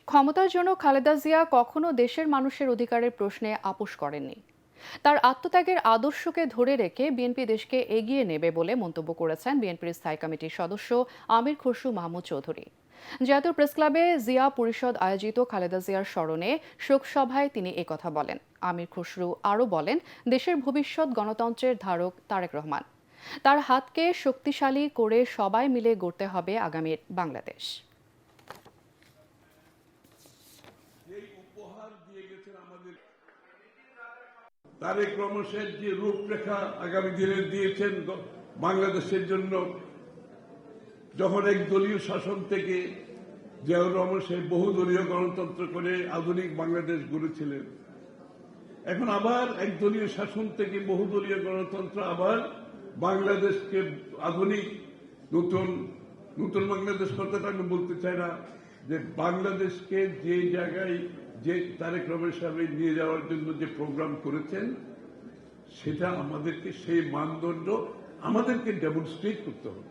ক্ষমতার জন্য খালেদা জিয়া কখনো দেশের মানুষের অধিকারের প্রশ্নে আপোস করেননি। তার আত্মত্যাগের আদর্শকে ধরে রেখে বিএনপি দেশকে এগিয়ে নেবে বলে মন্তব্য করেছেন বিএনপির স্থায়ী কমিটির সদস্য আমির খসরু মাহমুদ চৌধুরী। জাতীয় প্রেসক্লাবে জিয়া পরিষদ আয়োজিত খালেদা জিয়ার স্মরণে শোকসভায় তিনি একথা বলেন। আমির খসরু আরও বলেন, দেশের ভবিষ্যৎ গণতন্ত্রের ধারক তারেক রহমান। তার হাতকে শক্তিশালী করে সবাই মিলে গড়তে হবে আগামীর বাংলাদেশ। তারেক রহমানের যে রূপরেখা আগামী দিনে দিয়েছেন বাংলাদেশের জন্য, যখন এক দলীয় শাসন থেকে জিয়াউর রহমান সাহেব বহুদলীয় গণতন্ত্র করে আধুনিক বাংলাদেশ গড়েছিলেন, এখন আবার এক দলীয় শাসন থেকে বহুদলীয় গণতন্ত্র আবার বাংলাদেশকে আধুনিক নতুন বাংলাদেশ কথাটা আমি বলতে চাই না, যে বাংলাদেশকে যে জায়গায় যে তারেক রহমান সাহেব নিয়ে যাওয়ার জন্য যে প্রোগ্রাম করেছেন, সেটা আমাদেরকে সেই মানদণ্ড আমাদেরকে ডেমনস্ট্রেট করতে হবে।